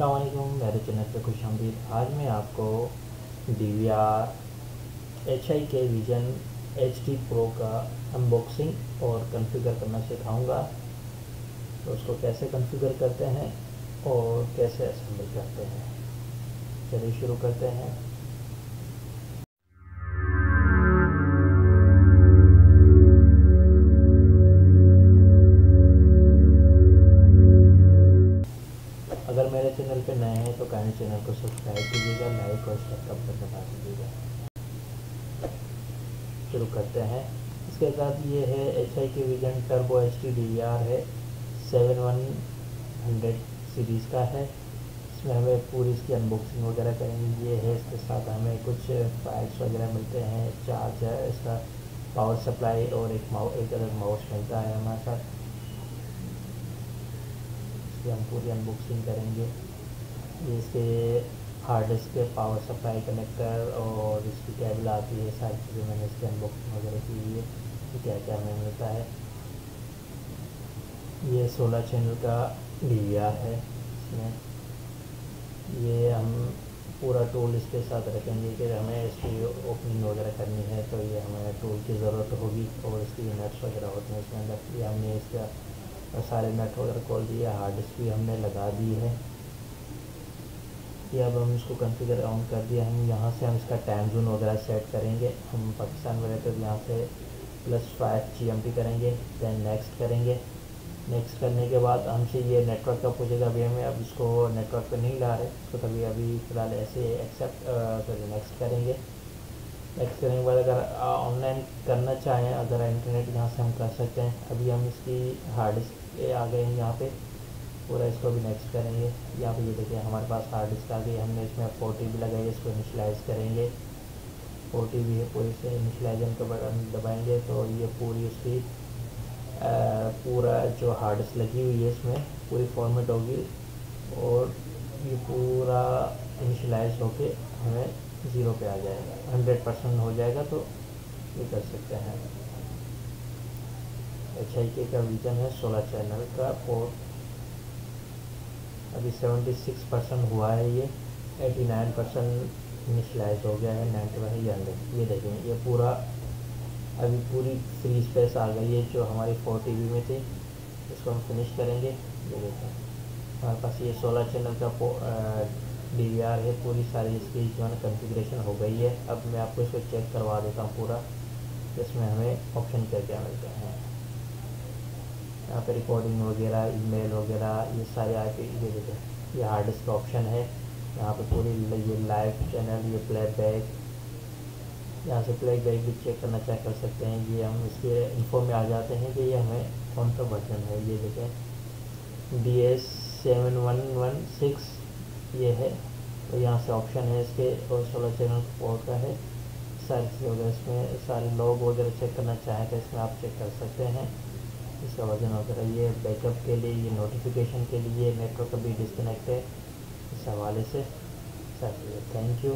अस्सलाम वालेकुम, मेरे चैनल पे खुशामदीद। आज मैं आपको DVR HIK vision HD pro का अनबॉक्सिंग और कॉन्फ़िगर करना सिखाऊंगा। तो उसको कैसे कॉन्फ़िगर करते हैं और कैसे असेंबल करते हैं, चलिए शुरू करते हैं। अगर मेरे चैनल पे नए हैं तो काइंडली चैनल को सब्सक्राइब कीजिएगा, लाइक और शेयर का बटन दबा दीजिएगा। शुरू करते हैं। इसके साथ ये है HIK vision turbo HD DVR है, 7100 सीरीज़ का है। इसमें हमें पूरी इसकी अनबॉक्सिंग वगैरह करेंगे। ये है, इसके साथ हमें कुछ फाइल्स वगैरह मिलते हैं, चार्ज है, इसका पावर सप्लाई और एक अलग माउस मिलता है हमारे साथ। इसकी हम पूरी अनबॉक्सिंग करेंगे। ये इसके हार्ड डिस्क के पावर सप्लाई कनेक्टर और इसकी केबल आती है, सारी चीज़ें मैंने इसकी अनबॉक्सिंग वगैरह की हुई है कि क्या क्या हमें मिलता है। ये 16 चैनल का DVR है। इसमें ये हम पूरा टूल इसके साथ रखेंगे कि हमें इसकी ओपनिंग वगैरह करनी है तो ये हमें टूल की ज़रूरत होगी। और इसकी नट्स वगैरह होते हैं इसके अंदर, ये हमने इसका सारे नट वगैरह खोल दिए। हार्ड डिस्क भी हमने लगा दी है। ये अब हम इसको कॉन्फ़िगर ऑन कर दिया। हम यहाँ से हम इसका टाइम जोन वगैरह सेट करेंगे। हम पाकिस्तान में रहते तो यहाँ से +5 GMT करेंगे, दैन नेक्स्ट करेंगे। नेक्स्ट करने के बाद हमसे ये नेटवर्क का पूछेगा। अभी हमें अब इसको नेटवर्क पे नहीं ला रहे तो कभी अभी फ़िलहाल ऐसे एक्सेप्ट नेक्स्ट करेंगे। नेक्स्ट करने के बाद अगर ऑनलाइन करना चाहें, अगर इंटरनेट यहाँ से हम कर सकते हैं। अभी हम इसकी हार्ड डिस्क आ गए हैं यहाँ पे, पूरा इसको भी नेक्स्ट करेंगे। यहाँ पे ये देखिए हमारे पास हार्ड डिस्क आ गई। हमने इसमें 40 भी लगाई, इसको इनिशलाइज़ करेंगे। 40 भी है, पूरी से इनिशलाइजन का बटन दबाएंगे तो ये पूरी उसकी पूरा जो हार्ड डिस्क लगी हुई है इसमें पूरी फॉर्मेट होगी और ये पूरा इनिशलाइज होके हमें 0 पे आ जाएगा। 100% हो जाएगा तो ये कर सकते हैं। HIK का विजन है, 16 चैनल का पोर्ट। अभी 76% हुआ है, ये 89% इनिशलाइज हो गया है, 91 या 100। ये देखें, ये पूरा अभी पूरी फ्री स्पेस आ गई है जो हमारी 4 TB में थी। इसको हम फिनिश करेंगे। ये देखें हमारे पास ये 16 चैनल का DVR है। पूरी सारी इसकी जो है कॉन्फ़िगरेशन हो गई है। अब मैं आपको इसको चेक करवा देता हूँ पूरा, इसमें हमें ऑप्शन क्या क्या मिलते हैं। यहाँ पे रिकॉर्डिंग वगैरह, ईमेल वगैरह, ये सारे IP। ये देखें, ये हार्ड डिस्क का ऑप्शन है। यहाँ पे पूरी ये लाइव चैनल, ये प्लेबैक, यहाँ से प्लेबैक भी चेक करना चाहे कर सकते हैं। ये हम इसके इन्फो में आ जाते हैं कि ये हमें कौन सा वर्जन है। ये देखें DS7116 ये है। तो यहाँ से ऑप्शन है इसके, और 16 चैनल पोर्ट का है। सारी चीज़ वगैरह इसमें, सारे लॉग वगैरह चेक करना चाहें तो इसमें आप चेक कर सकते हैं इसका वर्जन वगैरह। ये बैकअप के लिए, ये नोटिफिकेशन के लिए, नेटवर्क अभी डिस्कनेक्ट है इस हवाले से। Sir thank you.